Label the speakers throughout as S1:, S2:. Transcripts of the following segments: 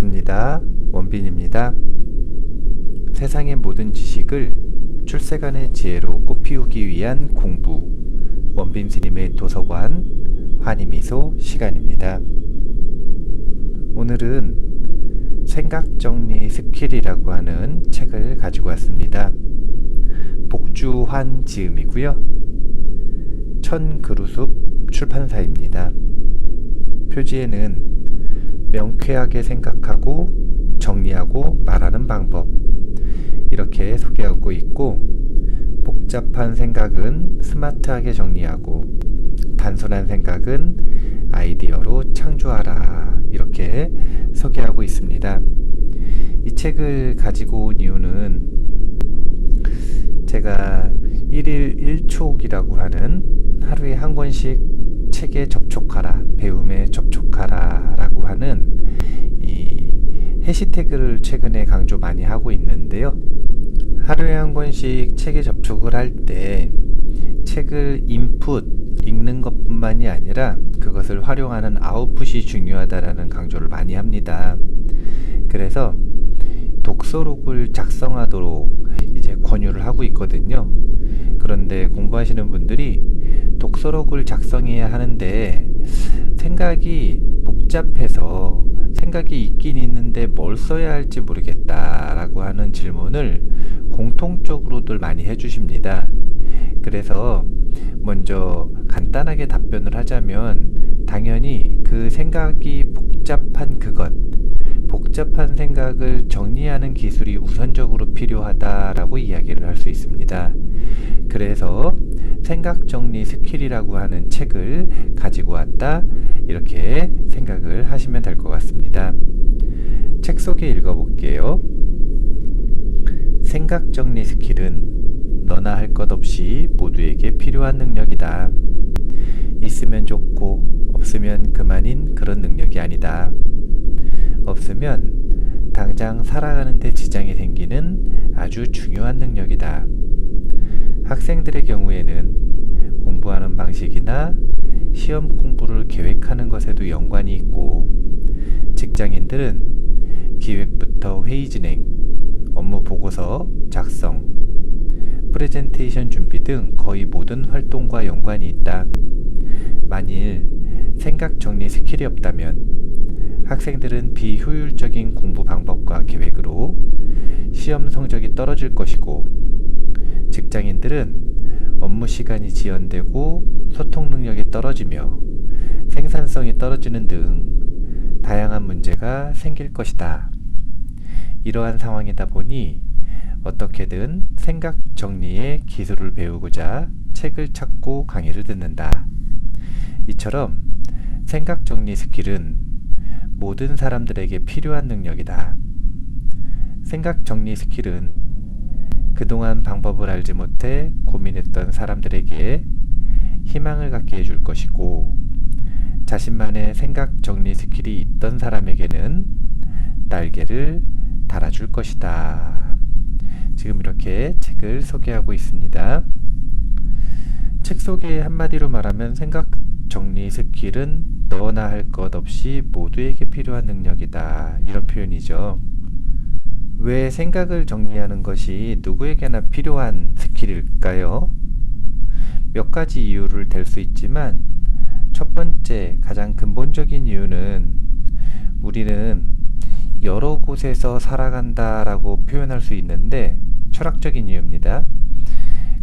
S1: 반갑습니다. 원빈입니다. 세상의 모든 지식을 출세간의 지혜로 꽃피우기 위한 공부, 원빈 스님의 도서관 환희미소 시간입니다. 오늘은 생각정리 스킬이라고 하는 책을 가지고 왔습니다. 복주환 지음이고요. 천그루숲 출판사입니다. 표지에는 명쾌하게 생각하고 정리하고 말하는 방법, 이렇게 소개하고 있고, 복잡한 생각은 스마트하게 정리하고 단순한 생각은 아이디어로 창조하라, 이렇게 소개하고 있습니다. 이 책을 가지고 온 이유는 제가 1일 1촉이라고 하는 하루에 한 권씩 책에 접촉하라, 배움에 접촉하라 라고 하는 이 해시태그를 최근에 강조 많이 하고 있는데요. 하루에 한 권씩 책에 접촉을 할 때 책을 인풋, 읽는 것뿐만이 아니라 그것을 활용하는 아웃풋이 중요하다라는 강조를 많이 합니다. 그래서 독서록을 작성하도록 이제 권유를 하고 있거든요. 그런데 공부하시는 분들이 독서록을 작성해야 하는데 생각이 복잡해서 생각이 있긴 있는데 뭘 써야 할지 모르겠다라고 하는 질문을 공통적으로들 많이 해주십니다. 그래서 먼저 간단하게 답변을 하자면, 당연히 그 생각이 복잡한 복잡한 생각을 정리하는 기술이 우선적으로 필요하다라고 이야기를 할 수 있습니다. 그래서 생각정리 스킬이라고 하는 책을 가지고 왔다, 이렇게 생각을 하시면 될 것 같습니다. 책 소개 읽어볼게요. 생각정리 스킬은 너나 할 것 없이 모두에게 필요한 능력이다. 있으면 좋고 없으면 그만인 그런 능력이 아니다. 없으면 당장 살아가는 데 지장이 생기는 아주 중요한 능력이다. 학생들의 경우에는 공부하는 방식이나 시험 공부를 계획하는 것에도 연관이 있고, 직장인들은 기획부터 회의 진행, 업무 보고서 작성, 프레젠테이션 준비 등 거의 모든 활동과 연관이 있다. 만일 생각 정리 스킬이 없다면 학생들은 비효율적인 공부 방법과 계획으로 시험 성적이 떨어질 것이고, 직장인들은 업무 시간이 지연되고 소통 능력이 떨어지며 생산성이 떨어지는 등 다양한 문제가 생길 것이다. 이러한 상황이다 보니 어떻게든 생각 정리의 기술을 배우고자 책을 찾고 강의를 듣는다. 이처럼 생각 정리 스킬은 모든 사람들에게 필요한 능력이다. 생각 정리 스킬은 그동안 방법을 알지 못해 고민했던 사람들에게 희망을 갖게 해줄 것이고, 자신만의 생각 정리 스킬이 있던 사람에게는 날개를 달아줄 것이다. 지금 이렇게 책을 소개하고 있습니다. 책 소개 한마디로 말하면, 생각 정리 스킬은 너나 할 것 없이 모두에게 필요한 능력이다, 이런 표현이죠. 왜 생각을 정리하는 것이 누구에게나 필요한 스킬일까요? 몇 가지 이유를 댈 수 있지만, 첫 번째 가장 근본적인 이유는 우리는 여러 곳에서 살아간다라고 표현할 수 있는데 철학적인 이유입니다.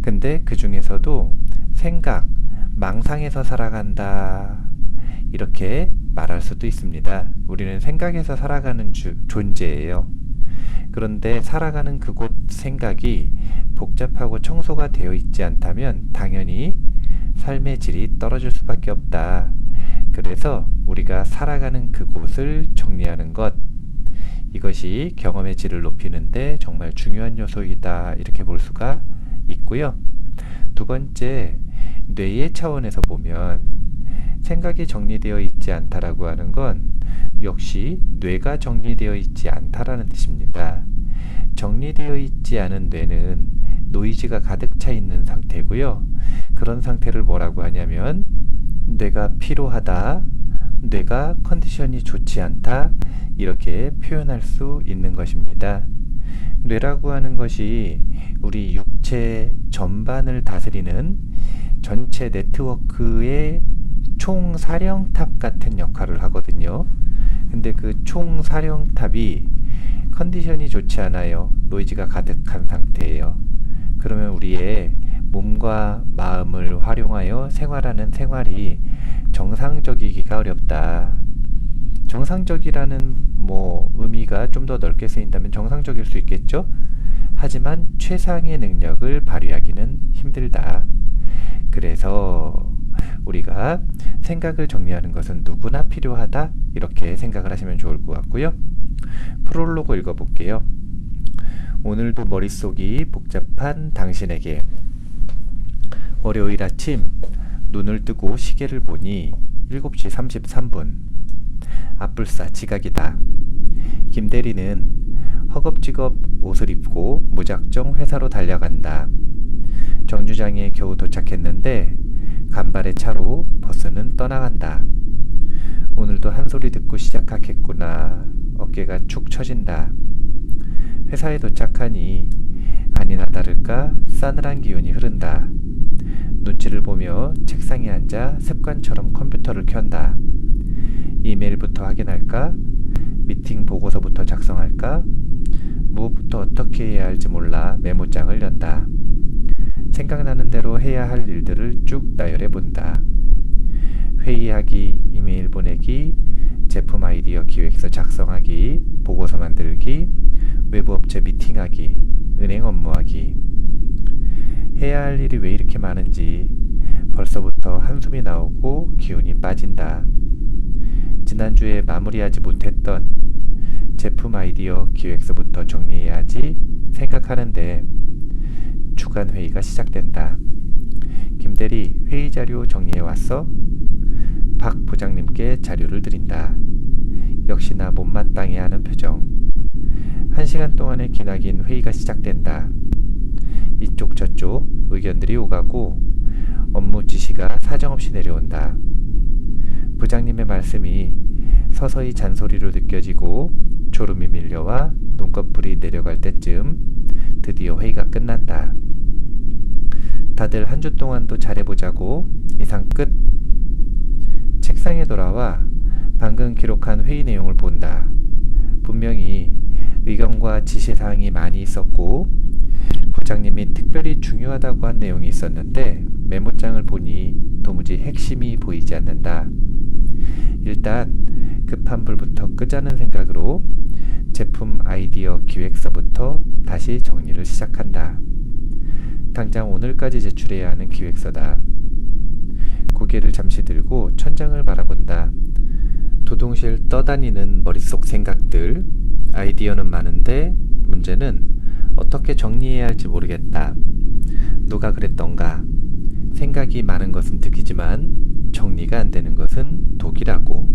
S1: 근데 그 중에서도 생각, 망상에서 살아간다, 이렇게 말할 수도 있습니다. 우리는 생각에서 살아가는 존재예요. 그런데 살아가는 그곳 생각이 복잡하고 청소가 되어 있지 않다면 당연히 삶의 질이 떨어질 수밖에 없다. 그래서 우리가 살아가는 그곳을 정리하는 것, 이것이 경험의 질을 높이는데 정말 중요한 요소이다, 이렇게 볼 수가 있고요. 두 번째, 뇌의 차원에서 보면 생각이 정리되어 있지 않다라고 하는 건 역시 뇌가 정리되어 있지 않다라는 뜻입니다. 정리되어 있지 않은 뇌는 노이즈가 가득 차 있는 상태고요. 그런 상태를 뭐라고 하냐면 뇌가 피로하다, 뇌가 컨디션이 좋지 않다, 이렇게 표현할 수 있는 것입니다. 뇌라고 하는 것이 우리 육체 전반을 다스리는 전체 네트워크의 총사령탑 같은 역할을 하거든요. 근데 그 총사령탑이 컨디션이 좋지 않아요. 노이즈가 가득한 상태예요. 그러면 우리의 몸과 마음을 활용하여 생활하는 생활이 정상적이기가 어렵다. 정상적이라는 의미가 좀 더 넓게 쓰인다면 정상적일 수 있겠죠? 하지만 최상의 능력을 발휘하기는 힘들다. 그래서 우리가 생각을 정리하는 것은 누구나 필요하다. 이렇게 생각을 하시면 좋을 것 같고요. 프롤로그 읽어볼게요. 오늘도 머릿속이 복잡한 당신에게. 월요일 아침 눈을 뜨고 시계를 보니 7시 33분. 아뿔싸 지각이다. 김대리는 허겁지겁 옷을 입고 무작정 회사로 달려간다. 정류장에 겨우 도착했는데 간발의 차로 버스는 떠나간다. 오늘도 한 소리 듣고 시작하겠구나. 어깨가 축 처진다. 회사에 도착하니 아니나 다를까 싸늘한 기운이 흐른다. 눈치를 보며 책상에 앉아 습관처럼 컴퓨터를 켠다. 이메일부터 확인할까? 미팅 보고서부터 작성할까? 무엇부터 어떻게 해야 할지 몰라 메모장을 연다. 생각나는 대로 해야 할 일들을 쭉 나열해 본다. 회의하기, 이메일 보내기, 제품 아이디어 기획서 작성하기, 보고서 만들기, 외부 업체 미팅하기, 은행 업무하기. 해야 할 일이 왜 이렇게 많은지 벌써부터 한숨이 나오고 기운이 빠진다. 지난주에 마무리하지 못했던 제품 아이디어 기획서부터 정리해야지 생각하는데 주간 회의가 시작된다. 김대리 회의 자료 정리해 왔어? 박 부장님께 자료를 드린다. 역시나 못마땅해 하는 표정. 1시간 동안의 기나긴 회의가 시작된다. 이쪽 저쪽 의견들이 오가고 업무 지시가 사정없이 내려온다. 부장님의 말씀이 서서히 잔소리로 느껴지고 졸음이 밀려와 눈꺼풀이 내려갈 때쯤 드디어 회의가 끝난다. 다들 한 주 동안도 잘해보자고. 이상 끝. 책상에 돌아와 방금 기록한 회의 내용을 본다. 분명히 의견과 지시사항이 많이 있었고 부장님이 특별히 중요하다고 한 내용이 있었는데 메모장을 보니 도무지 핵심이 보이지 않는다. 일단 급한 불부터 끄자는 생각으로 제품 아이디어 기획서부터 다시 정리를 시작한다. 당장 오늘까지 제출해야 하는 기획서다. 고개를 잠시 들고 천장을 바라본다. 도동실 떠다니는 머릿속 생각들. 아이디어는 많은데 문제는 어떻게 정리해야 할지 모르겠다. 누가 그랬던가. 생각이 많은 것은 득이지만 정리가 안 되는 것은 독이라고.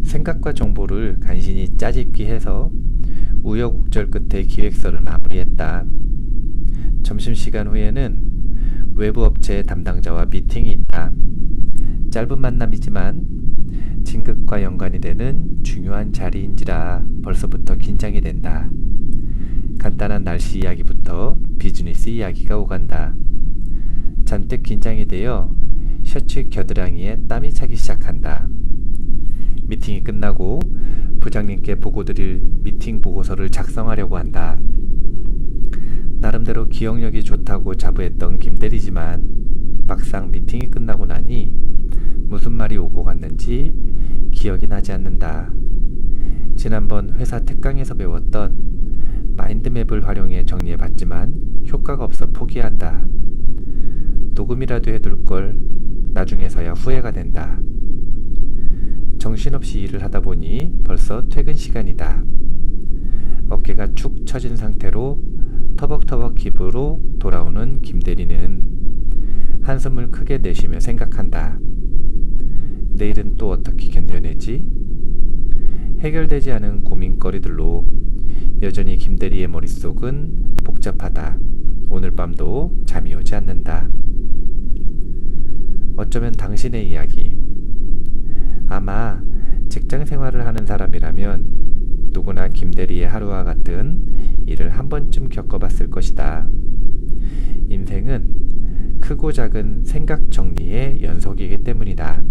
S1: 생각과 정보를 간신히 짜집기 해서 우여곡절 끝에 기획서를 마무리했다. 점심시간 후에는 외부 업체 담당자와 미팅이 있다. 짧은 만남이지만 진급과 연관이 되는 중요한 자리인지라 벌써부터 긴장이 된다. 간단한 날씨 이야기부터 비즈니스 이야기가 오간다. 잔뜩 긴장이 되어 셔츠 겨드랑이에 땀이 차기 시작한다. 미팅이 끝나고 부장님께 보고드릴 미팅 보고서를 작성하려고 한다. 나름대로 기억력이 좋다고 자부했던 김대리지만 막상 미팅이 끝나고 나니 무슨 말이 오고 갔는지 기억이 나지 않는다. 지난번 회사 특강에서 배웠던 마인드맵을 활용해 정리해봤지만 효과가 없어 포기한다. 녹음이라도 해둘 걸 나중에서야 후회가 된다. 정신없이 일을 하다 보니 벌써 퇴근 시간이다. 어깨가 축 처진 상태로 터벅터벅 기부로 돌아오는 김대리는 한숨을 크게 내쉬며 생각한다. 내일은 또 어떻게 견뎌내지? 해결되지 않은 고민거리들로 여전히 김대리의 머릿속은 복잡하다. 오늘 밤도 잠이 오지 않는다. 어쩌면 당신의 이야기. 아마 직장 생활을 하는 사람이라면 누구나 김대리의 하루와 같은 일을 한 번쯤 겪어봤을 것이다. 인생은 크고 작은 생각 정리의 연속이기 때문이다.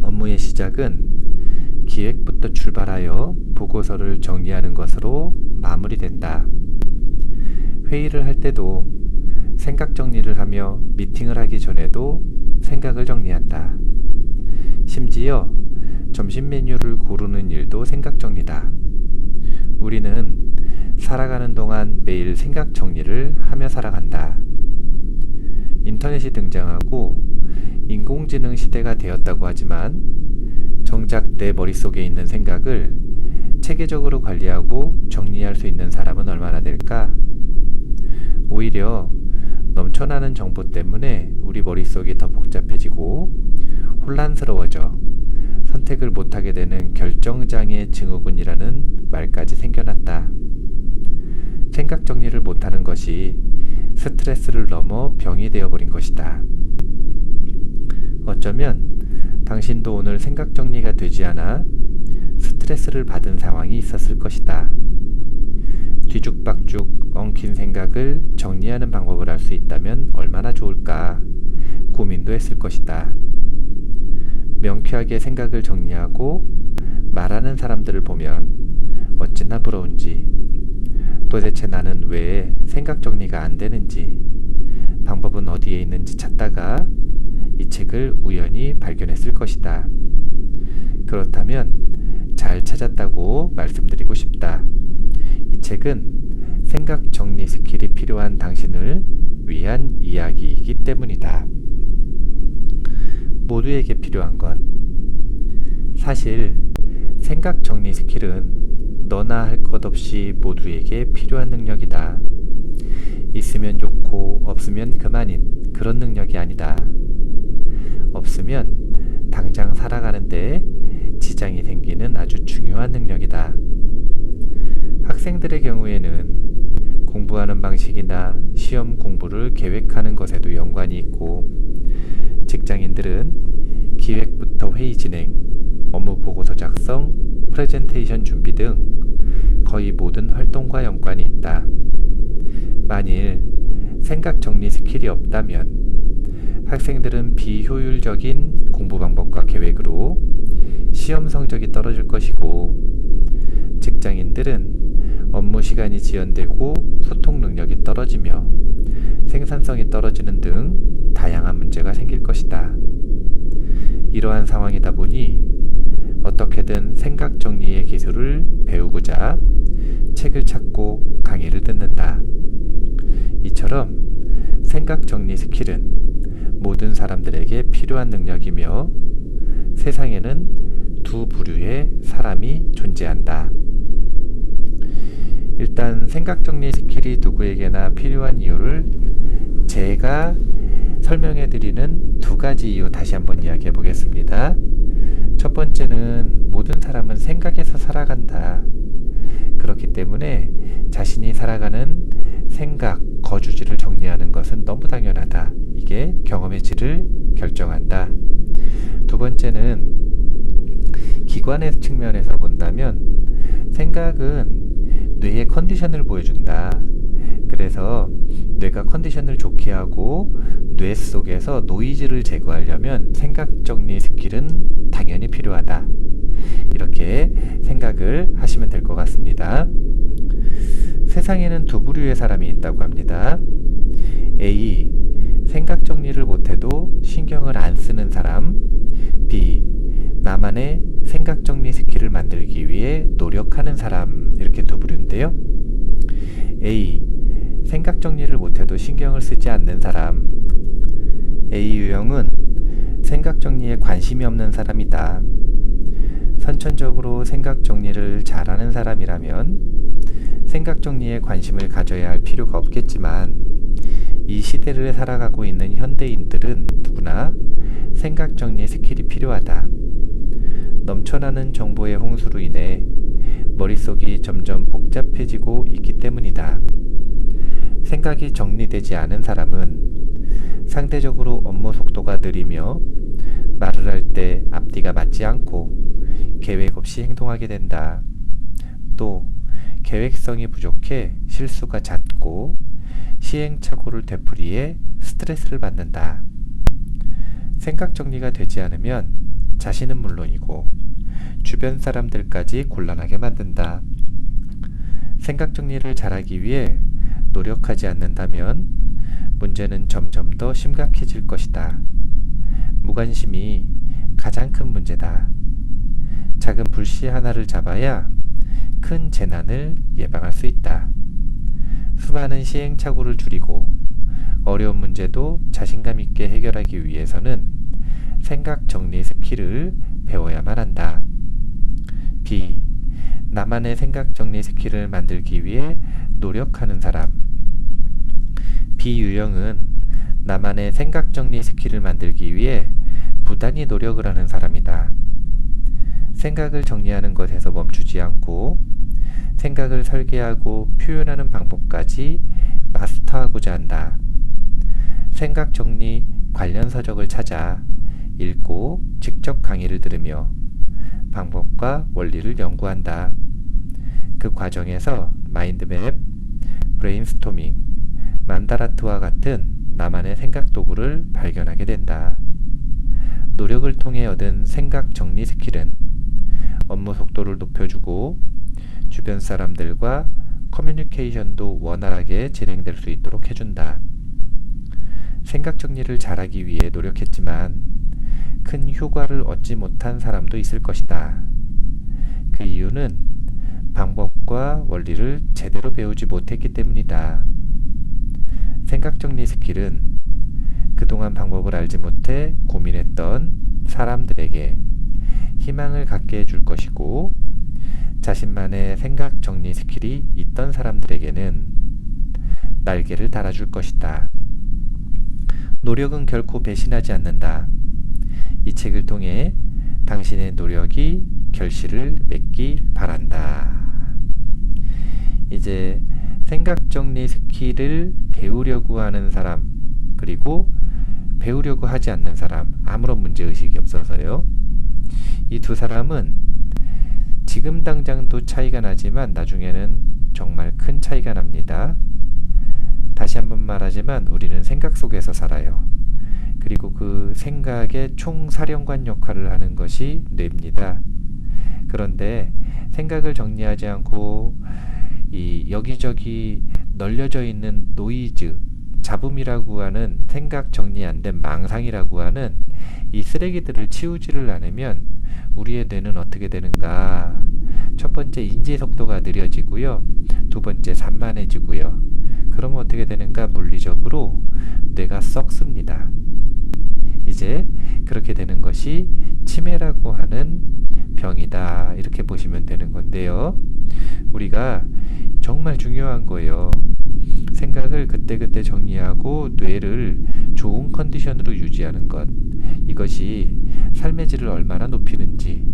S1: 업무의 시작은 기획부터 출발하여 보고서를 정리하는 것으로 마무리된다. 회의를 할 때도 생각 정리를 하며 미팅을 하기 전에도 생각을 정리한다. 심지어 점심 메뉴를 고르는 일도 생각 정리다. 우리는 살아가는 동안 매일 생각 정리를 하며 살아간다. 인터넷이 등장하고 인공지능 시대가 되었다고 하지만 정작 내 머릿속에 있는 생각을 체계적으로 관리하고 정리할 수 있는 사람은 얼마나 될까? 오히려 넘쳐나는 정보 때문에 우리 머릿속이 더 복잡해지고 혼란스러워져 선택을 못하게 되는 결정장애 증후군이라는 말까지 생겨났다. 생각 정리를 못하는 것이 스트레스를 넘어 병이 되어버린 것이다. 어쩌면 당신도 오늘 생각 정리가 되지 않아 스트레스를 받은 상황이 있었을 것이다. 뒤죽박죽 엉킨 생각을 정리하는 방법을 알 수 있다면 얼마나 좋을까 고민도 했을 것이다. 명쾌하게 생각을 정리하고 말하는 사람들을 보면 어찌나 부러운지, 도대체 나는 왜 생각 정리가 안 되는지, 방법은 어디에 있는지 찾다가 이 책을 우연히 발견했을 것이다. 그렇다면 잘 찾았다고 말씀드리고 싶다. 이 책은 생각 정리 스킬이 필요한 당신을 위한 이야기이기 때문이다. 모두에게 필요한 것. 사실 생각 정리 스킬은 너나 할 것 없이 모두에게 필요한 능력이다. 있으면 좋고 없으면 그만인 그런 능력이 아니다. 없으면 당장 살아가는데 지장이 생기는 아주 중요한 능력이다. 학생들의 경우에는 공부하는 방식이나 시험 공부를 계획하는 것에도 연관이 있고, 직장인들은 기획부터 회의 진행, 업무 보고서 작성, 프레젠테이션 준비 등 거의 모든 활동과 연관이 있다. 만일 생각 정리 스킬이 없다면 학생들은 비효율적인 공부 방법과 계획으로 시험 성적이 떨어질 것이고, 직장인들은 업무 시간이 지연되고 소통 능력이 떨어지며 생산성이 떨어지는 등 다양한 문제가 생길 것이다. 이러한 상황이다 보니 어떻게든 생각 정리의 기술을 배우고자 책을 찾고 강의를 듣는다. 이처럼 생각 정리 스킬은 모든 사람들에게 필요한 능력이며 세상에는 두 부류의 사람이 존재한다. 일단 생각 정리 스킬이 누구에게나 필요한 이유를 제가 설명해 드리는 두 가지 이유 다시 한번 이야기해 보겠습니다. 첫 번째는 모든 사람은 생각에서 살아간다. 그렇기 때문에 자신이 살아가는 생각, 거주지를 정리하는 것은 너무 당연하다. 이게 경험의 질을 결정한다. 두 번째는 기관의 측면에서 본다면 생각은 뇌의 컨디션을 보여준다. 그래서 뇌가 컨디션을 좋게 하고 뇌 속에서 노이즈를 제거하려면 생각 정리 스킬은 당연히 필요하다. 이렇게 생각을 하시면 될 것 같습니다. 세상에는 두 부류의 사람이 있다고 합니다. A. 생각 정리를 못해도 신경을 안 쓰는 사람. B. 나만의 생각 정리 스킬을 만들기 위해 노력하는 사람. 이렇게 두 부류인데요. A. 생각 정리를 못해도 신경을 쓰지 않는 사람. A 유형은 생각 정리에 관심이 없는 사람이다. 선천적으로 생각 정리를 잘하는 사람이라면 생각 정리에 관심을 가져야 할 필요가 없겠지만, 이 시대를 살아가고 있는 현대인들은 누구나 생각 정리 스킬이 필요하다. 넘쳐나는 정보의 홍수로 인해 머릿속이 점점 복잡해지고 있기 때문이다. 생각이 정리되지 않은 사람은 상대적으로 업무 속도가 느리며 말을 할 때 앞뒤가 맞지 않고 계획 없이 행동하게 된다. 또 계획성이 부족해 실수가 잦고 시행착오를 되풀이해 스트레스를 받는다. 생각 정리가 되지 않으면 자신은 물론이고 주변 사람들까지 곤란하게 만든다. 생각 정리를 잘하기 위해 노력하지 않는다면 문제는 점점 더 심각해질 것이다. 무관심이 가장 큰 문제다. 작은 불씨 하나를 잡아야 큰 재난을 예방할 수 있다. 수많은 시행착오를 줄이고 어려운 문제도 자신감 있게 해결하기 위해서는 생각 정리 스킬을 배워야만 한다. B. 나만의 생각 정리 스킬을 만들기 위해 노력하는 사람. B 유형은 나만의 생각 정리 스킬을 만들기 위해 부단히 노력을 하는 사람이다. 생각을 정리하는 것에서 멈추지 않고 생각을 설계하고 표현하는 방법까지 마스터하고자 한다. 생각 정리 관련 서적을 찾아 읽고 직접 강의를 들으며 방법과 원리를 연구한다. 그 과정에서 마인드맵, 브레인스토밍, 만다라트와 같은 나만의 생각 도구를 발견하게 된다. 노력을 통해 얻은 생각 정리 스킬은 업무 속도를 높여주고 주변 사람들과 커뮤니케이션도 원활하게 진행될 수 있도록 해준다. 생각 정리를 잘하기 위해 노력했지만 큰 효과를 얻지 못한 사람도 있을 것이다. 그 이유는 방법과 원리를 제대로 배우지 못했기 때문이다. 생각 정리 스킬은 그동안 방법을 알지 못해 고민했던 사람들에게 희망을 갖게 해줄 것이고, 자신만의 생각 정리 스킬이 있던 사람들에게는 날개를 달아줄 것이다. 노력은 결코 배신하지 않는다. 이 책을 통해 당신의 노력이 결실을 맺길 바란다. 이제 생각 정리 스킬을 배우려고 하는 사람, 그리고 배우려고 하지 않는 사람, 아무런 문제의식이 없어서요. 이 두 사람은 지금 당장도 차이가 나지만 나중에는 정말 큰 차이가 납니다. 다시 한번 말하지만 우리는 생각 속에서 살아요. 그리고 그 생각의 총사령관 역할을 하는 것이 뇌입니다. 그런데 생각을 정리하지 않고 이 여기저기 널려져 있는 노이즈, 잡음이라고 하는 생각 정리 안 된 망상이라고 하는 이 쓰레기들을 치우지를 않으면 우리의 뇌는 어떻게 되는가? 첫 번째, 인지 속도가 느려지고요. 두 번째, 산만해지고요. 그러면 어떻게 되는가? 물리적으로 뇌가 썩습니다. 이제 그렇게 되는 것이 치매라고 하는 병이다, 이렇게 보시면 되는 건데요. 우리가 정말 중요한 거예요. 생각을 그때그때 정리하고 뇌를 좋은 컨디션으로 유지하는 것, 이것이 삶의 질을 얼마나 높이는지,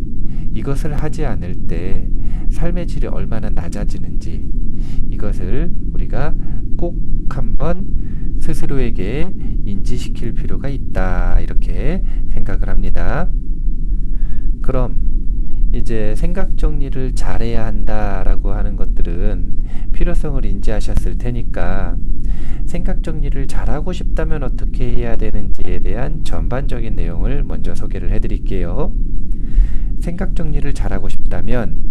S1: 이것을 하지 않을 때 삶의 질이 얼마나 낮아지는지, 이것을 우리가 꼭 한번 스스로에게 인지시킬 필요가 있다, 이렇게 생각을 합니다. 그럼 이제 생각 정리를 잘해야 한다라고 하는 것들은 필요성을 인지하셨을 테니까, 생각 정리를 잘하고 싶다면 어떻게 해야 되는지에 대한 전반적인 내용을 먼저 소개를 해드릴게요. 생각 정리를 잘하고 싶다면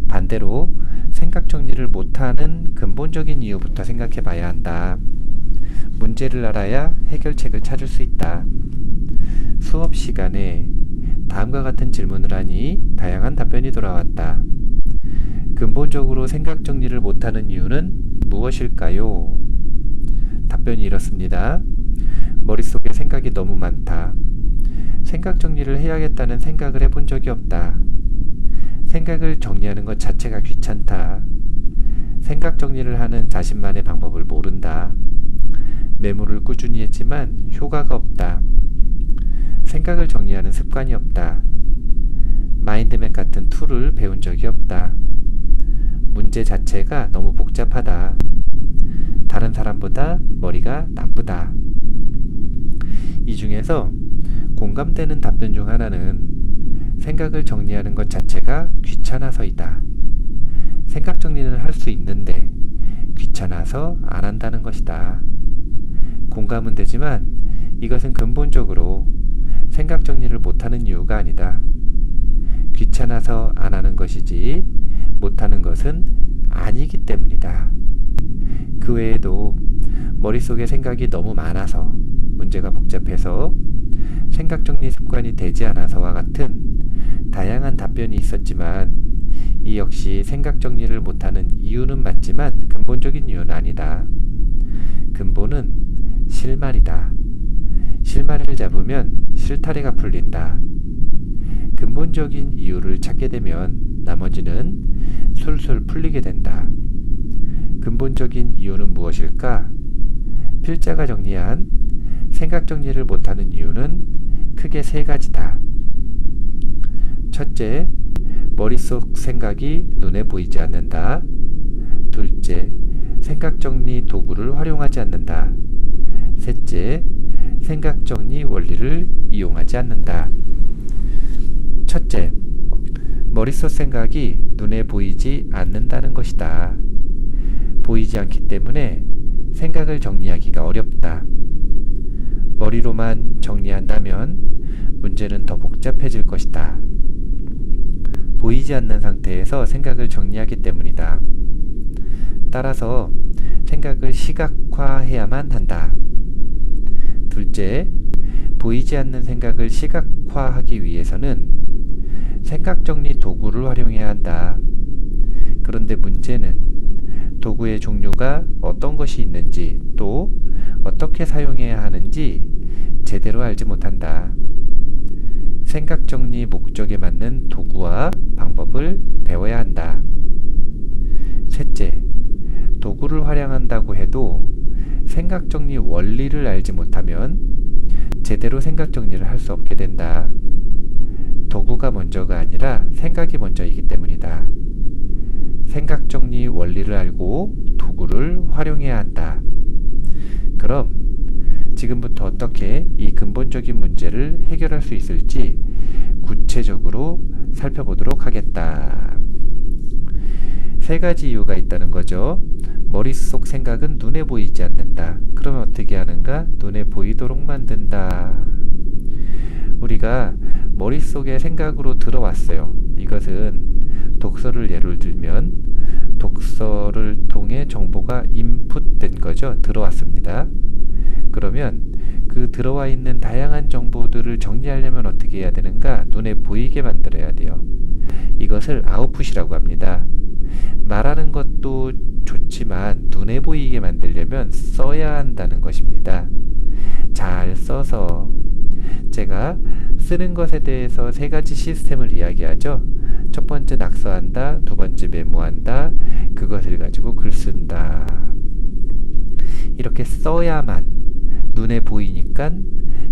S1: 반대로 생각 정리를 못하는 근본적인 이유부터 생각해 봐야 한다. 문제를 알아야 해결책을 찾을 수 있다. 수업 시간에 다음과 같은 질문을 하니 다양한 답변이 돌아왔다. 근본적으로 생각 정리를 못하는 이유는 무엇일까요? 답변이 이렇습니다. 머릿속에 생각이 너무 많다. 생각 정리를 해야겠다는 생각을 해본 적이 없다. 생각을 정리하는 것 자체가 귀찮다. 생각 정리를 하는 자신만의 방법을 모른다. 메모를 꾸준히 했지만 효과가 없다. 생각을 정리하는 습관이 없다. 마인드맵 같은 툴을 배운 적이 없다. 문제 자체가 너무 복잡하다. 다른 사람보다 머리가 나쁘다. 이 중에서 공감되는 답변 중 하나는 생각을 정리하는 것 자체가 귀찮아서이다. 생각 정리는 할 수 있는데 귀찮아서 안 한다는 것이다. 공감은 되지만 이것은 근본적으로 생각 정리를 못하는 이유가 아니다. 귀찮아서 안 하는 것이지 못하는 것은 아니기 때문이다. 그 외에도 머릿속에 생각이 너무 많아서, 문제가 복잡해서, 생각 정리 습관이 되지 않아서와 같은 다양한 답변이 있었지만 이 역시 생각 정리를 못하는 이유는 맞지만 근본적인 이유는 아니다. 근본은 실마리다. 실마리를 잡으면 실타래가 풀린다. 근본적인 이유를 찾게 되면 나머지는 술술 풀리게 된다. 근본적인 이유는 무엇일까? 필자가 정리한 생각 정리를 못하는 이유는 크게 세 가지다. 첫째, 머릿속 생각이 눈에 보이지 않는다. 둘째, 생각 정리 도구를 활용하지 않는다. 셋째, 생각 정리 원리를 이용하지 않는다. 첫째, 머릿속 생각이 눈에 보이지 않는다는 것이다. 보이지 않기 때문에 생각을 정리하기가 어렵다. 머리로만 정리한다면 문제는 더 복잡해질 것이다. 보이지 않는 상태에서 생각을 정리하기 때문이다. 따라서 생각을 시각화해야만 한다. 둘째, 보이지 않는 생각을 시각화하기 위해서는 생각 정리 도구를 활용해야 한다. 그런데 문제는 도구의 종류가 어떤 것이 있는지, 또 어떻게 사용해야 하는지 제대로 알지 못한다. 생각 정리 목적에 맞는 도구와 방법을 배워야 한다. 셋째, 도구를 활용한다고 해도 생각 정리 원리를 알지 못하면 제대로 생각 정리를 할 수 없게 된다. 도구가 먼저가 아니라 생각이 먼저이기 때문이다. 생각 정리 원리를 알고 도구를 활용해야 한다. 그럼 지금부터 어떻게 이 근본적인 문제를 해결할 수 있을지 구체적으로 살펴보도록 하겠다. 세 가지 이유가 있다는 거죠. 머릿속 생각은 눈에 보이지 않는다. 그러면 어떻게 하는가? 눈에 보이도록 만든다. 우리가 머릿속에 생각으로 들어왔어요. 이것은 독서를 예를 들면 독서를 통해 정보가 인풋된 거죠. 들어왔습니다. 그러면 그 들어와 있는 다양한 정보들을 정리하려면 어떻게 해야 되는가? 눈에 보이게 만들어야 돼요. 이것을 아웃풋이라고 합니다. 말하는 것도 좋지만 눈에 보이게 만들려면 써야 한다는 것입니다. 잘 써서, 제가 쓰는 것에 대해서 세 가지 시스템을 이야기하죠. 첫 번째 낙서한다, 두 번째 메모한다, 그것을 가지고 글 쓴다. 이렇게 써야만 눈에 보이니까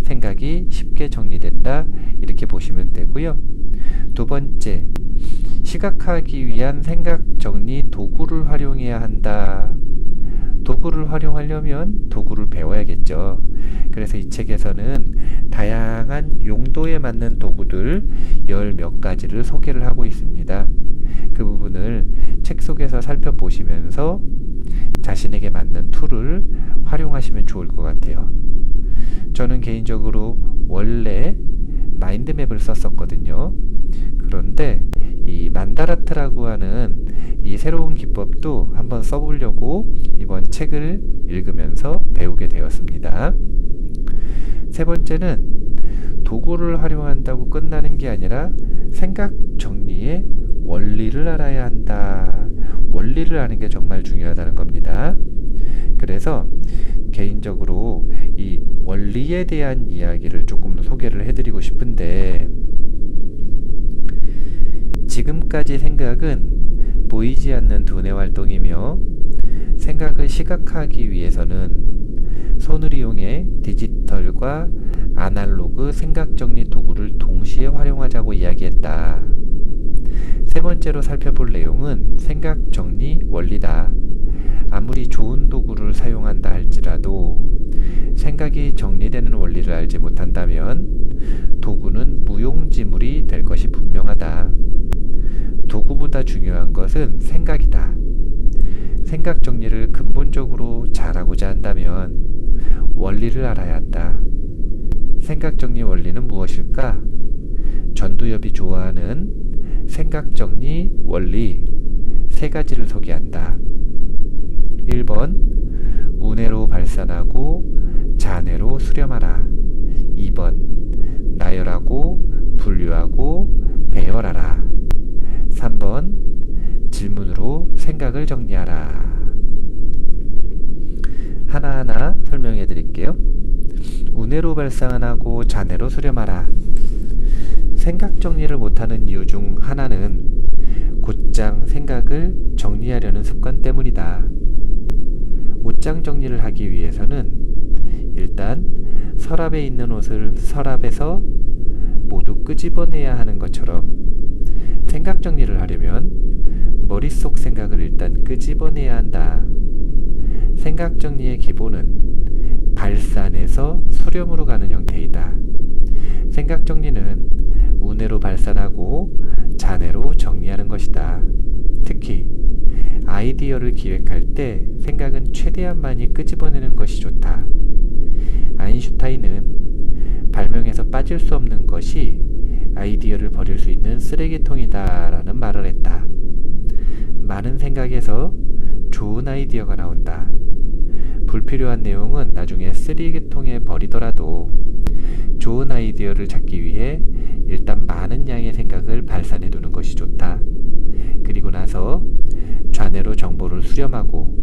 S1: 생각이 쉽게 정리된다. 이렇게 보시면 되고요. 두 번째, 시각화하기 위한 생각 정리 도구를 활용해야 한다. 도구를 활용하려면 도구를 배워야겠죠. 그래서 이 책에서는 다양한 용도에 맞는 도구들 열 몇 가지를 소개를 하고 있습니다. 그 부분을 책 속에서 살펴보시면서 자신에게 맞는 툴을 활용하시면 좋을 것 같아요. 저는 개인적으로 원래 마인드맵을 썼었거든요. 그런데 이 만다라트라고 하는 이 새로운 기법도 한번 써보려고 이번 책을 읽으면서 배우게 되었습니다. 세 번째는 도구를 활용한다고 끝나는 게 아니라 생각 정리의 원리를 알아야 한다. 원리를 아는 게 정말 중요하다는 겁니다. 그래서 개인적으로 이 원리에 대한 이야기를 조금 소개를 해드리고 싶은데, 지금까지 생각은 보이지 않는 두뇌 활동이며 생각을 시각화하기 위해서는 손을 이용해 디지털과 아날로그 생각 정리 도구를 동시에 활용하자고 이야기했다. 세 번째로 살펴볼 내용은 생각 정리 원리다. 아무리 좋은 도구를 사용한다 할지라도 생각이 정리되는 원리를 알지 못한다면 도구는 무용지물이 될 것이 분명하다. 도구보다 중요한 것은 생각이다. 생각 정리를 근본적으로 잘하고자 한다면 원리를 알아야 한다. 생각 정리 원리는 무엇일까? 전두엽이 좋아하는 생각 정리 원리 세 가지를 소개한다. 1번 우뇌로 발산하고 잔해로 수렴하라. 2번 나열하고 분류하고 배열하라. 3번 질문으로 생각을 정리하라. 하나하나 설명해 드릴게요. 우뇌로 발산하고 잔해로 수렴하라. 생각 정리를 못하는 이유 중 하나는 곧장 생각을 정리하려는 습관 때문이다. 옷장 정리를 하기 위해서는 일단 서랍에 있는 옷을 서랍에서 모두 끄집어내야 하는 것처럼 생각 정리를 하려면 머릿속 생각을 일단 끄집어내야 한다. 생각 정리의 기본은 발산에서 수렴으로 가는 형태이다. 생각 정리는 우뇌로 발산하고 잔해로 정리하는 것이다. 특히 아이디어를 기획할 때 생각은 최대한 많이 끄집어내는 것이 좋다. 아인슈타인은 발명에서 빠질 수 없는 것이 아이디어를 버릴 수 있는 쓰레기통이다 라는 말을 했다. 많은 생각에서 좋은 아이디어가 나온다. 불필요한 내용은 나중에 쓰레기통에 버리더라도 좋은 아이디어를 찾기 위해 일단 많은 양의 생각을 발산해 두는 것이 좋다. 그리고 나서 좌뇌로 정보를 수렴하고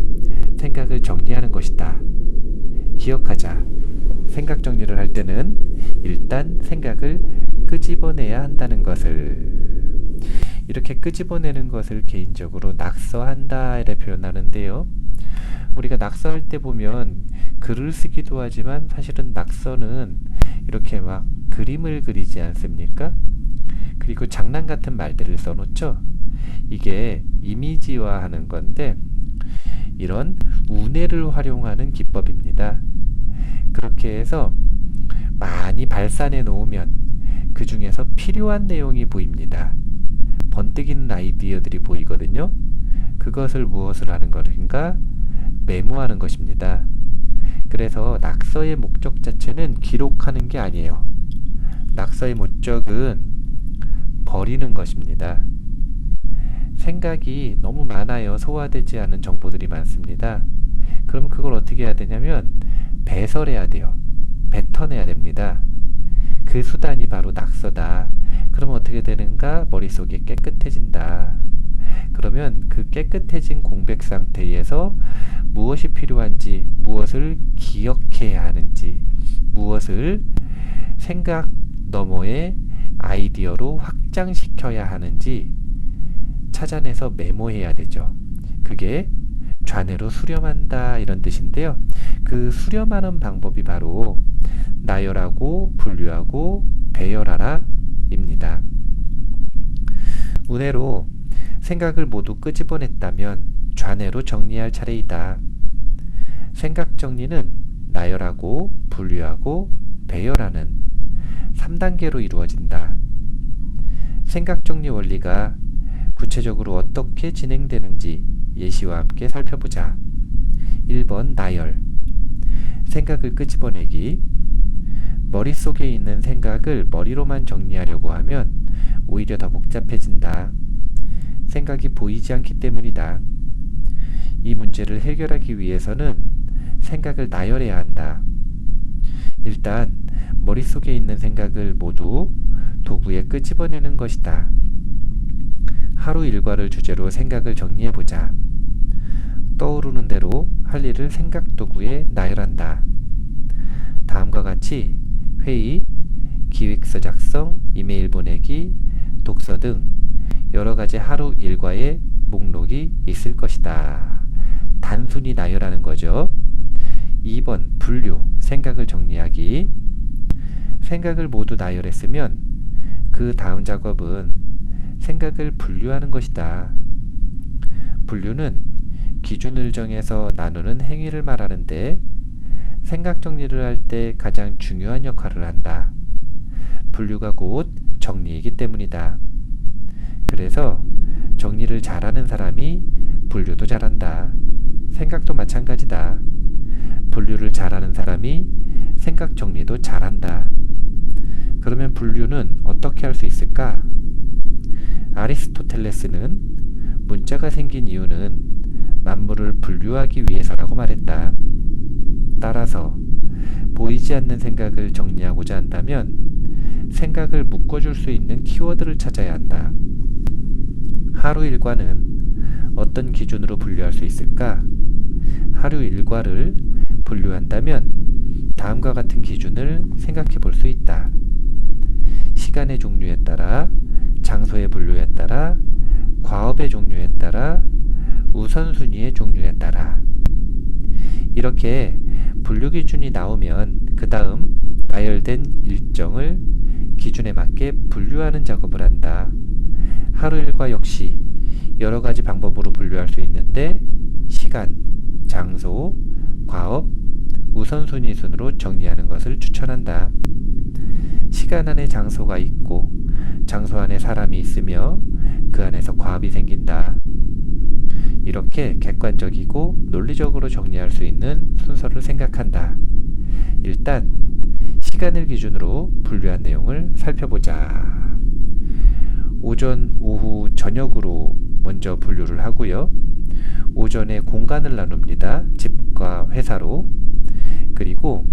S1: 생각을 정리하는 것이다. 기억하자. 생각 정리를 할 때는 일단 생각을 끄집어내야 한다는 것을. 이렇게 끄집어내는 것을 개인적으로 낙서한다 이렇게 표현하는데요. 우리가 낙서할 때 보면 글을 쓰기도 하지만 사실은 낙서는 이렇게 막 그림을 그리지 않습니까? 그리고 장난 같은 말들을 써놓죠. 이게 이미지화하는 건데 이런 우뇌를 활용하는 기법입니다. 그렇게 해서 많이 발산해 놓으면 그 중에서 필요한 내용이 보입니다. 번뜩이는 아이디어들이 보이거든요. 그것을 무엇을 하는 것인가? 메모하는 것입니다. 그래서 낙서의 목적 자체는 기록하는 게 아니에요. 낙서의 목적은 버리는 것입니다. 생각이 너무 많아요. 소화되지 않은 정보들이 많습니다. 그럼 그걸 어떻게 해야 되냐면 배설해야 돼요. 뱉어내야 됩니다. 그 수단이 바로 낙서다. 그러면 어떻게 되는가? 머릿속이 깨끗해진다. 그러면 그 깨끗해진 공백 상태에서 무엇이 필요한지, 무엇을 기억해야 하는지, 무엇을 생각 너머의 아이디어로 확장시켜야 하는지 찾아내서 메모해야 되죠. 그게 좌뇌로 수렴한다 이런 뜻인데요. 그 수렴하는 방법이 바로 나열하고 분류하고 배열하라 입니다. 우뇌로 생각을 모두 끄집어냈다면 좌뇌로 정리할 차례이다. 생각 정리는 나열하고 분류하고 배열하는 3단계로 이루어진다. 생각 정리 원리가 구체적으로 어떻게 진행되는지 예시와 함께 살펴보자. 1번 나열. 생각을 끄집어내기. 머릿속에 있는 생각을 머리로만 정리하려고 하면 오히려 더 복잡해진다. 생각이 보이지 않기 때문이다. 이 문제를 해결하기 위해서는 생각을 나열해야 한다. 일단 머릿속에 있는 생각을 모두 도구에 끄집어내는 것이다. 하루 일과를 주제로 생각을 정리해보자. 떠오르는 대로 할 일을 생각 도구에 나열한다. 다음과 같이 회의, 기획서 작성, 이메일 보내기, 독서 등 여러가지 하루 일과의 목록이 있을 것이다. 단순히 나열하는 거죠. 2번 분류, 생각을 정리하기. 생각을 모두 나열했으면 그 다음 작업은 생각을 분류하는 것이다. 분류는 기준을 정해서 나누는 행위를 말하는데 생각 정리를 할 때 가장 중요한 역할을 한다. 분류가 곧 정리이기 때문이다. 그래서 정리를 잘하는 사람이 분류도 잘한다. 생각도 마찬가지다. 분류를 잘하는 사람이 생각 정리도 잘한다. 그러면 분류는 어떻게 할 수 있을까? 아리스토텔레스는 문자가 생긴 이유는 만물을 분류하기 위해서라고 말했다. 따라서 보이지 않는 생각을 정리하고자 한다면 생각을 묶어줄 수 있는 키워드를 찾아야 한다. 하루 일과는 어떤 기준으로 분류할 수 있을까? 하루 일과를 분류한다면 다음과 같은 기준을 생각해 볼 수 있다. 시간의 종류에 따라, 장소의 분류에 따라, 과업의 종류에 따라, 우선순위의 종류에 따라. 이렇게 분류 기준이 나오면 그 다음 나열된 일정을 기준에 맞게 분류하는 작업을 한다. 하루 일과 역시 여러 가지 방법으로 분류할 수 있는데 시간, 장소, 과업, 우선순위 순으로 정리하는 것을 추천한다. 시간 안에 장소가 있고 장소 안에 사람이 있으며 그 안에서 과업이 생긴다. 이렇게 객관적이고 논리적으로 정리할 수 있는 순서를 생각한다. 일단 시간을 기준으로 분류한 내용을 살펴보자. 오전, 오후, 저녁으로 먼저 분류를 하고요. 오전에 공간을 나눕니다. 집과 회사로. 그리고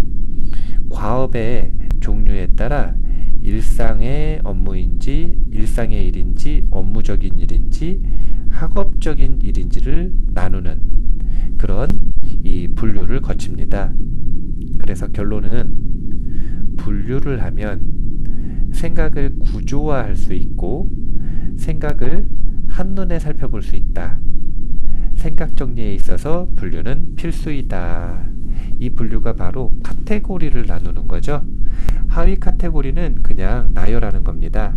S1: 과업의 종류에 따라 일상의 업무인지 일상의 일인지 업무적인 일인지 학업적인 일인지를 나누는 그런 이 분류를 거칩니다. 그래서 결론은 분류를 하면 생각을 구조화할 수 있고 생각을 한눈에 살펴볼 수 있다. 생각 정리에 있어서 분류는 필수이다. 이 분류가 바로 카테고리를 나누는 거죠. 하위 카테고리는 그냥 나열하는 겁니다.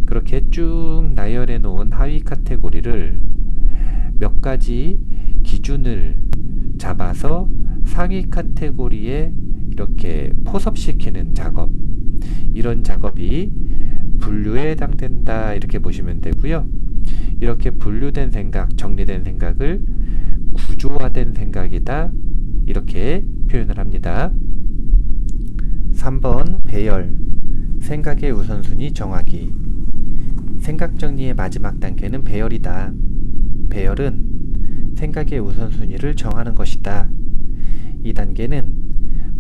S1: 그렇게 쭉 나열해 놓은 하위 카테고리를 몇 가지 기준을 잡아서 상위 카테고리에 이렇게 포섭시키는 작업, 이런 작업이 분류에 해당된다 이렇게 보시면 되고요. 이렇게 분류된 생각, 정리된 생각을 구조화된 생각이다 이렇게 표현을 합니다. 3번 배열, 생각의 우선순위 정하기. 생각 정리의 마지막 단계는 배열이다. 배열은 생각의 우선순위를 정하는 것이다. 이 단계는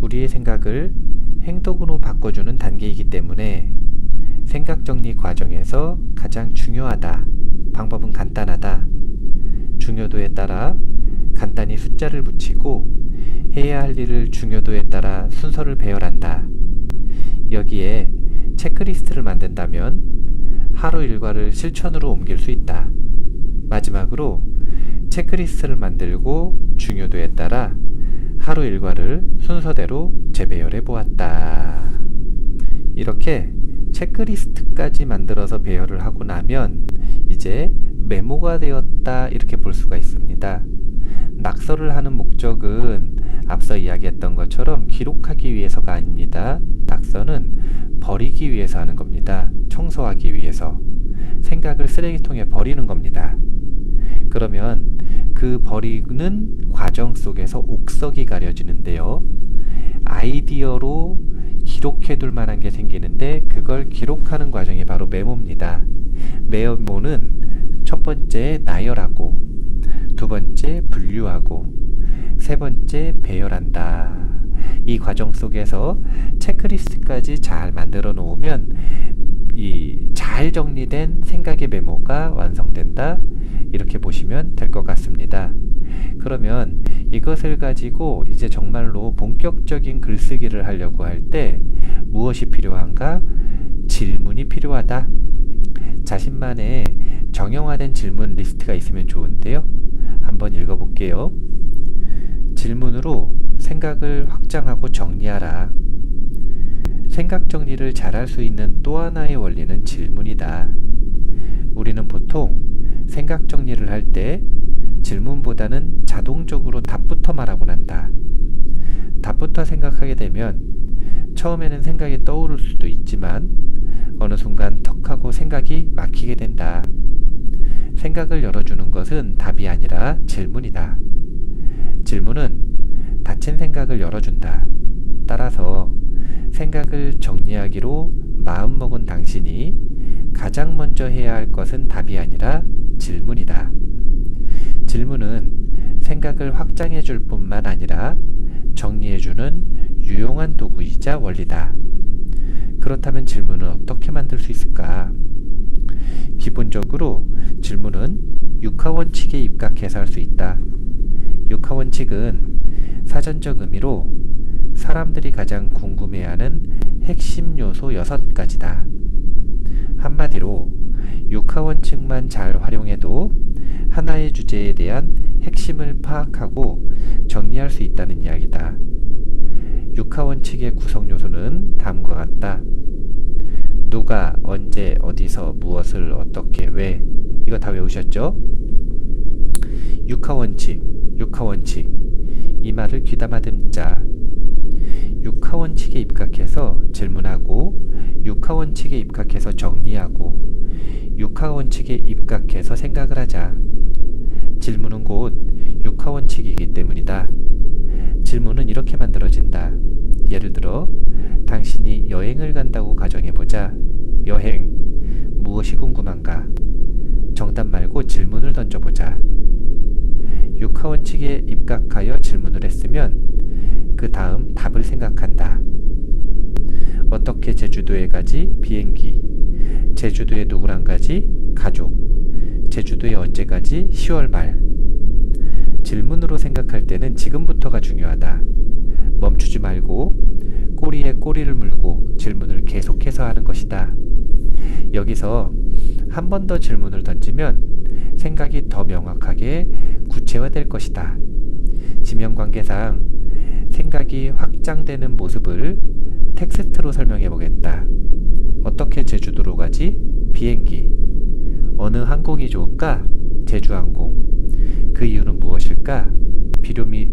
S1: 우리의 생각을 행동으로 바꿔주는 단계이기 때문에 생각 정리 과정에서 가장 중요하다. 방법은 간단하다. 중요도에 따라 간단히 숫자를 붙이고 해야 할 일을 중요도에 따라 순서를 배열한다. 여기에 체크리스트를 만든다면 하루 일과를 실천으로 옮길 수 있다. 마지막으로 체크리스트를 만들고 중요도에 따라 하루 일과를 순서대로 재배열해 보았다. 이렇게 체크리스트까지 만들어서 배열을 하고 나면 이제 메모가 되었다 이렇게 볼 수가 있습니다. 낙서를 하는 목적은 앞서 이야기했던 것처럼 기록하기 위해서가 아닙니다. 낙서는 버리기 위해서 하는 겁니다. 청소하기 위해서. 생각을 쓰레기통에 버리는 겁니다. 그러면 그 버리는 과정 속에서 옥석이 가려지는데요. 아이디어로 기록해둘 만한 게 생기는데 그걸 기록하는 과정이 바로 메모입니다. 메모는 첫 번째 나열하고, 두 번째 분류하고, 세 번째 배열한다. 이 과정 속에서 체크리스트까지 잘 만들어 놓으면 이 잘 정리된 생각의 메모가 완성된다. 이렇게 보시면 될 것 같습니다. 그러면 이것을 가지고 이제 정말로 본격적인 글쓰기를 하려고 할 때 무엇이 필요한가? 질문이 필요하다. 자신만의 정형화된 질문 리스트가 있으면 좋은데요. 한번 읽어볼게요. 질문으로 생각을 확장하고 정리하라. 생각 정리를 잘할 수 있는 또 하나의 원리는 질문이다. 우리는 보통 생각 정리를 할 때 질문보다는 자동적으로 답부터 말하고 난다. 답부터 생각하게 되면 처음에는 생각이 떠오를 수도 있지만 어느 순간 턱 하고 생각이 막히게 된다. 생각을 열어주는 것은 답이 아니라 질문이다. 질문은 닫힌 생각을 열어준다. 따라서 생각을 정리하기로 마음먹은 당신이 가장 먼저 해야 할 것은 답이 아니라 질문이다. 질문은 생각을 확장해 줄 뿐만 아니라 정리해 주는 유용한 도구이자 원리다. 그렇다면 질문은 어떻게 만들 수 있을까? 기본적으로 질문은 육하원칙에 입각해서 할 수 있다. 육하원칙은 사전적 의미로 사람들이 가장 궁금해하는 핵심 요소 6가지다. 한마디로 육하원칙만 잘 활용해도 하나의 주제에 대한 핵심을 파악하고 정리할 수 있다는 이야기다. 육하원칙의 구성 요소는 다음과 같다. 누가, 언제, 어디서, 무엇을, 어떻게, 왜. 이거 다 외우셨죠? 육하원칙, 육하원칙. 이 말을 귀담아 듣자. 육하원칙에 입각해서 질문하고, 육하원칙에 입각해서 정리하고, 육하원칙에 입각해서 생각을 하자. 질문은 곧 육하원칙이기 때문이다. 질문은 이렇게 만들어진다. 예를 들어 당신이 여행을 간다고 가정해보자. 여행, 무엇이 궁금한가? 정답 말고 질문을 던져보자. 육하원칙에 입각하여 질문을 했으면 그 다음 답을 생각한다. 어떻게 제주도에 가지? 비행기. 제주도에 누구랑 가지? 가족. 제주도에 언제 가지? 10월 말. 질문으로 생각할 때는 지금부터가 중요하다. 멈추지 말고 꼬리에 꼬리를 물고 질문을 계속해서 하는 것이다. 여기서 한 번 더 질문을 던지면 생각이 더 명확하게 구체화될 것이다. 지면관계상 생각이 확장되는 모습을 텍스트로 설명해 보겠다. 어떻게 제주도로 가지? 비행기. 어느 항공이 좋을까? 제주항공. 그 이유는 무엇일까?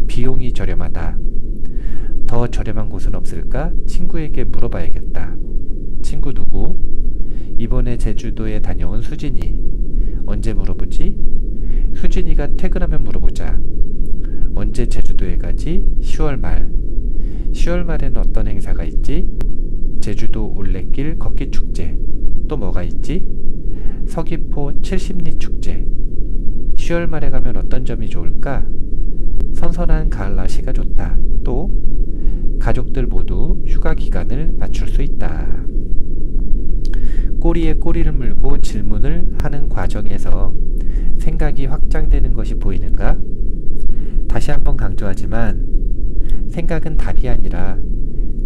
S1: 비용이 저렴하다. 더 저렴한 곳은 없을까? 친구에게 물어봐야겠다. 친구 누구? 이번에 제주도에 다녀온 수진이. 언제 물어보지? 수진이가 퇴근하면 물어보자. 언제 제주도에 가지? 10월 말. 10월 말에는 어떤 행사가 있지? 제주도 올레길 걷기 축제. 또 뭐가 있지? 서귀포 70리 축제. 10월 말에 가면 어떤 점이 좋을까? 선선한 가을 날씨가 좋다. 또 가족들 모두 휴가 기간을 맞출 수 있다. 꼬리에 꼬리를 물고 질문을 하는 과정에서 생각이 확장되는 것이 보이는가? 다시 한번 강조하지만 생각은 답이 아니라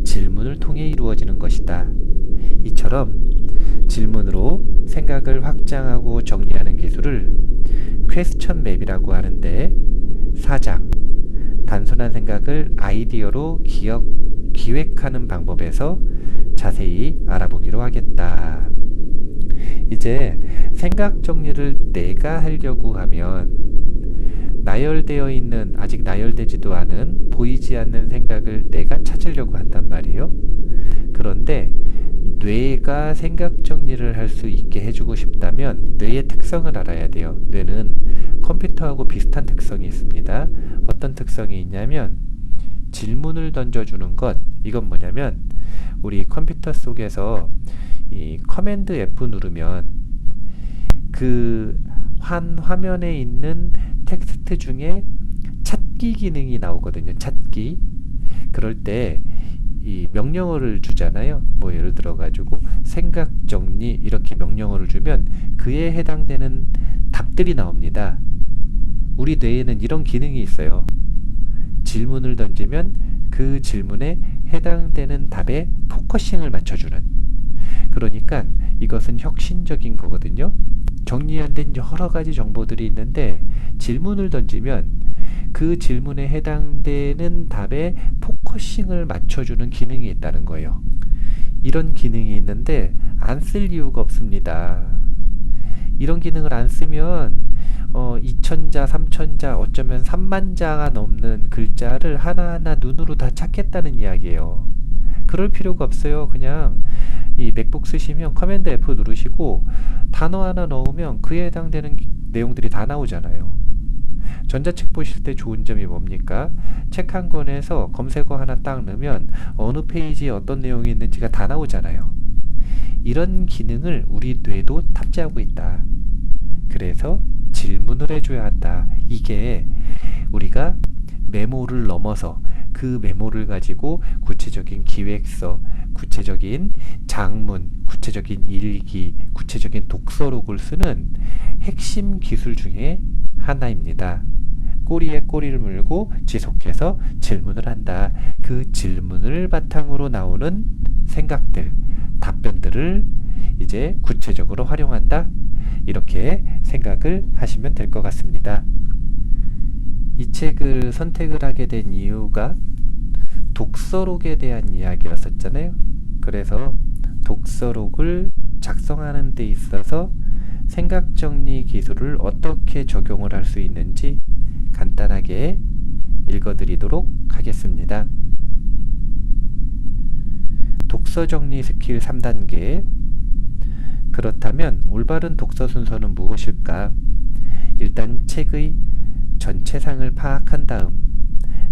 S1: 질문을 통해 이루어지는 것이다. 이처럼 질문으로 생각을 확장하고 정리하는 기술을 퀘스천 맵이라고 하는데 4장 단순한 생각을 아이디어로 기획하는 방법에서 자세히 알아보기로 하겠다. 이제 생각 정리를 내가 하려고 하면 나열되어 있는, 아직 나열되지도 않은 보이지 않는 생각을 내가 찾으려고 한단 말이에요. 그런데 뇌가 생각 정리를 할 수 있게 해주고 싶다면 뇌의 특성을 알아야 돼요. 뇌는 컴퓨터하고 비슷한 특성이 있습니다. 어떤 특성이 있냐면 질문을 던져주는 것. 이건 뭐냐면 우리 컴퓨터 속에서 이 커맨드 F 누르면 그 화면에 있는 텍스트 중에 찾기 기능이 나오거든요. 찾기. 그럴 때 이 명령어를 주잖아요. 뭐 예를 들어 가지고 생각 정리 이렇게 명령어를 주면 그에 해당되는 답들이 나옵니다. 우리 뇌에는 이런 기능이 있어요. 질문을 던지면 그 질문에 해당되는 답에 포커싱을 맞춰주는. 그러니까 이것은 혁신적인 거거든요. 정리 안 된 여러 가지 정보들이 있는데 질문을 던지면 그 질문에 해당되는 답에 포커싱을 맞춰주는 기능이 있다는 거예요. 이런 기능이 있는데 안 쓸 이유가 없습니다. 이런 기능을 안 쓰면 2,000자, 3,000자, 어쩌면 3만 자가 넘는 글자를 하나하나 눈으로 다 찾겠다는 이야기예요. 그럴 필요가 없어요. 그냥 이 맥북 쓰시면 커맨드 F 누르시고 단어 하나 넣으면 그에 해당되는 내용들이 다 나오잖아요. 전자책 보실 때 좋은 점이 뭡니까? 책 한 권에서 검색어 하나 딱 넣으면 어느 페이지에 어떤 내용이 있는지가 다 나오잖아요. 이런 기능을 우리 뇌도 탑재하고 있다. 그래서 질문을 해줘야 한다. 이게 우리가 메모를 넘어서 그 메모를 가지고 구체적인 기획서, 구체적인 장문, 구체적인 일기, 구체적인 독서록을 쓰는 핵심 기술 중에 하나입니다. 꼬리에 꼬리를 물고 지속해서 질문을 한다. 그 질문을 바탕으로 나오는 생각들, 답변들을 이제 구체적으로 활용한다. 이렇게 생각을 하시면 될 것 같습니다. 이 책을 선택을 하게 된 이유가 독서록에 대한 이야기였었잖아요. 그래서 독서록을 작성하는 데 있어서 생각정리 기술을 어떻게 적용을 할 수 있는지 간단하게 읽어드리도록 하겠습니다. 독서정리 스킬 3단계. 그렇다면 올바른 독서 순서는 무엇일까? 일단 책의 전체상을 파악한 다음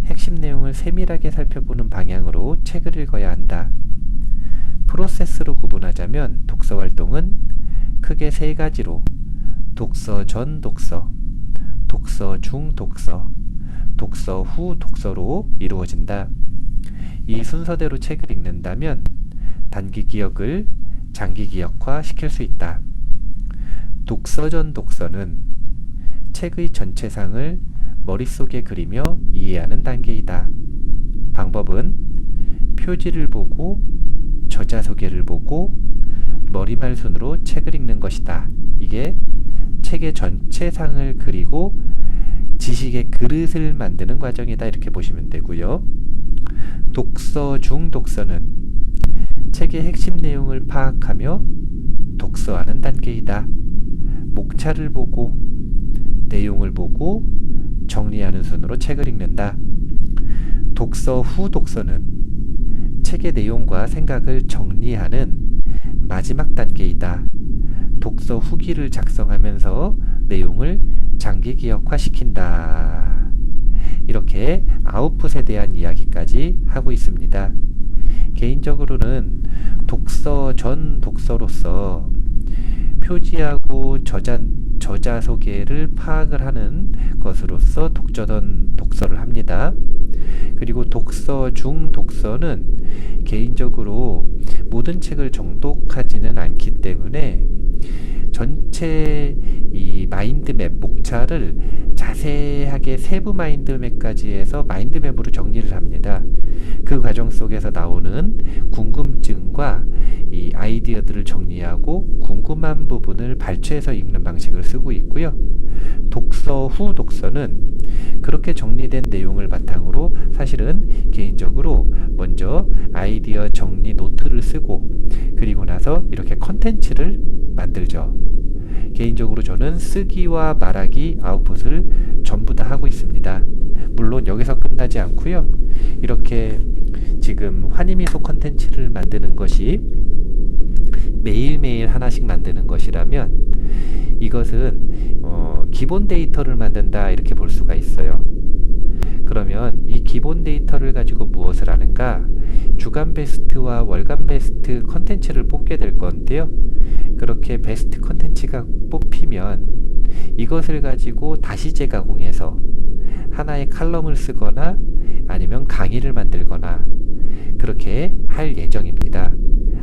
S1: 핵심 내용을 세밀하게 살펴보는 방향으로 책을 읽어야 한다. 프로세스로 구분하자면 독서 활동은 크게 세 가지로 독서 전 독서, 독서 중 독서, 독서 후 독서로 이루어진다. 이 순서대로 책을 읽는다면 단기 기억을 장기 기억화 시킬 수 있다. 독서 전 독서는 책의 전체상을 머릿속에 그리며 이해하는 단계이다. 방법은 표지를 보고 저자 소개를 보고 머리말 순으로 책을 읽는 것이다. 이게 책의 전체상을 그리고 지식의 그릇을 만드는 과정이다. 이렇게 보시면 되고요. 독서 중 독서는 책의 핵심 내용을 파악하며 독서하는 단계이다. 목차를 보고 내용을 보고 정리하는 순으로 책을 읽는다. 독서 후 독서는 책의 내용과 생각을 정리하는 마지막 단계이다. 독서 후기를 작성하면서 내용을 장기 기억화시킨다. 이렇게 아웃풋에 대한 이야기까지 하고 있습니다. 개인적으로는 독서 전 독서로서 표지하고 저자 소개를 파악을 하는 것으로서 독서 전 독서를 합니다. 그리고 독서 중 독서는 개인적으로 모든 책을 정독하지는 않기 때문에 전체 이 마인드맵 목차를 자세하게 세부 마인드맵까지 해서 마인드맵으로 정리를 합니다. 그 과정 속에서 나오는 궁금증과 이 아이디어들을 정리하고 궁금한 부분을 발췌해서 읽는 방식을 쓰고 있고요. 독서 후 독서는 그렇게 정리된 내용을 바탕으로 사실은 개인적으로 먼저 아이디어 정리 노트를 쓰고 그리고 나서 이렇게 컨텐츠를 만들죠. 개인적으로 저는 쓰기와 말하기 아웃풋을 전부 다 하고 있습니다. 물론 여기서 끝나지 않고요. 이렇게 지금 환희미소 컨텐츠를 만드는 것이 매일매일 하나씩 만드는 것이라면 이것은 기본 데이터를 만든다 이렇게 볼 수가 있어요. 그러면 이 기본 데이터를 가지고 무엇을 하는가? 주간 베스트와 월간 베스트 컨텐츠를 뽑게 될 건데요. 그렇게 베스트 컨텐츠가 뽑히면 이것을 가지고 다시 재가공해서 하나의 칼럼을 쓰거나 아니면 강의를 만들거나 그렇게 할 예정입니다.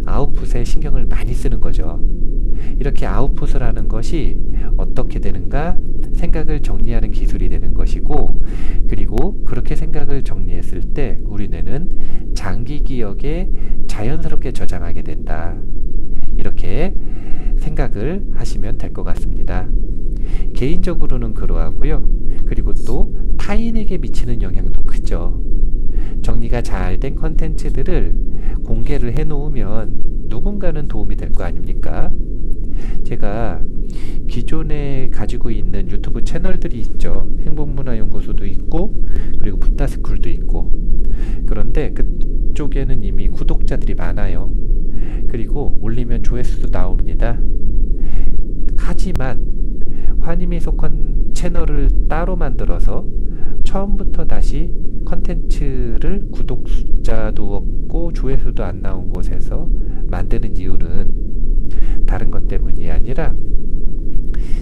S1: 아웃풋에 신경을 많이 쓰는 거죠. 이렇게 아웃풋을 하는 것이 어떻게 되는가? 생각을 정리하는 기술이 되는 것이고, 그리고 그렇게 생각을 정리했을 때 우리 뇌는 장기 기억에 자연스럽게 저장하게 된다. 이렇게 생각을 하시면 될 것 같습니다. 개인적으로는 그러하고요. 그리고 또 타인에게 미치는 영향도 크죠. 정리가 잘 된 컨텐츠들을 공개를 해 놓으면 누군가는 도움이 될 거 아닙니까? 제가 기존에 가지고 있는 유튜브 채널들이 있죠. 행복문화연구소도 있고 그리고 붓다스쿨도 있고. 그런데 그쪽에는 이미 구독자들이 많아요. 그리고 올리면 조회수도 나옵니다. 하지만 환희미소 채널을 따로 만들어서 처음부터 다시 컨텐츠를 구독자도 없고 조회수도 안 나온 곳에서 만드는 이유는 다른 것 때문이 아니라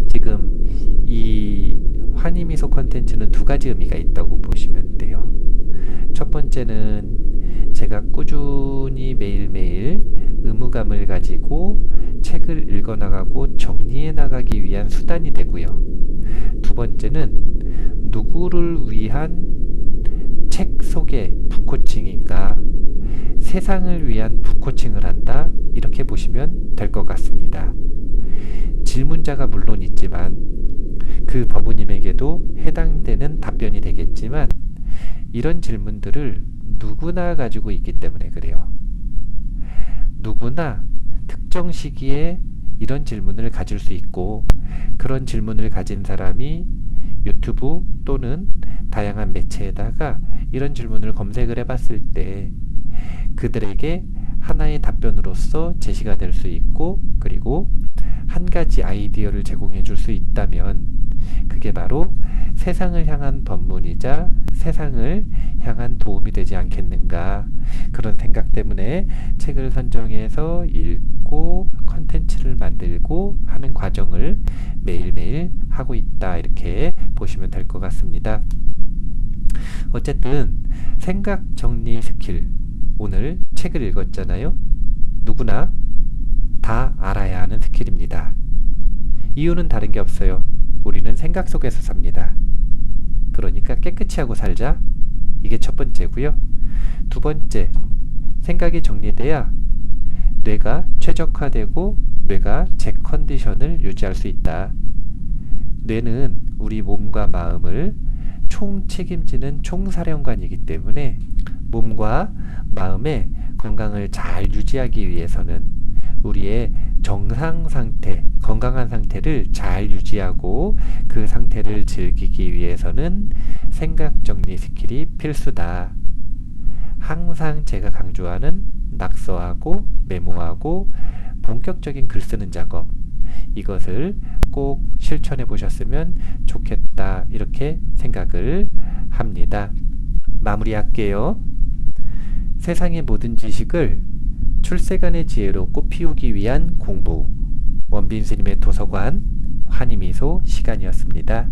S1: 지금 이 환희미소 컨텐츠는 두 가지 의미가 있다고 보시면 돼요. 첫 번째는 제가 꾸준히 매일매일 의무감을 가지고 책을 읽어나가고 정리해나가기 위한 수단이 되고요. 두 번째는 누구를 위한 책 속의 북코칭인가, 세상을 위한 북코칭을 한다, 이렇게 보시면 될 것 같습니다. 질문자가 물론 있지만 그 법우님에게도 해당되는 답변이 되겠지만 이런 질문들을 누구나 가지고 있기 때문에 그래요. 누구나 특정 시기에 이런 질문을 가질 수 있고, 그런 질문을 가진 사람이 유튜브 또는 다양한 매체에다가 이런 질문을 검색을 해봤을 때 그들에게 하나의 답변으로서 제시가 될 수 있고, 그리고 한 가지 아이디어를 제공해 줄 수 있다면 그게 바로 세상을 향한 법문이자 세상을 향한 도움이 되지 않겠는가, 그런 생각 때문에 책을 선정해서 읽고 컨텐츠를 만들고 하는 과정을 매일매일 하고 있다, 이렇게 보시면 될 것 같습니다. 어쨌든 생각 정리 스킬, 오늘 책을 읽었잖아요. 누구나 다 알아야 하는 스킬입니다. 이유는 다른 게 없어요. 우리는 생각 속에서 삽니다. 그러니까 깨끗이 하고 살자. 이게 첫 번째고요. 두 번째, 생각이 정리돼야 뇌가 최적화되고 뇌가 제 컨디션을 유지할 수 있다. 뇌는 우리 몸과 마음을 총 책임지는 총사령관이기 때문에 몸과 마음의 건강을 잘 유지하기 위해서는 우리의 정상 상태, 건강한 상태를 잘 유지하고 그 상태를 즐기기 위해서는 생각 정리 스킬이 필수다. 항상 제가 강조하는 낙서하고 메모하고 본격적인 글 쓰는 작업, 이것을 꼭 실천해 보셨으면 좋겠다, 이렇게 생각을 합니다. 마무리할게요. 세상의 모든 지식을 출세간의 지혜로 꽃피우기 위한 공부, 원빈 스님의 도서관 환희미소 시간이었습니다.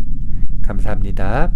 S1: 감사합니다.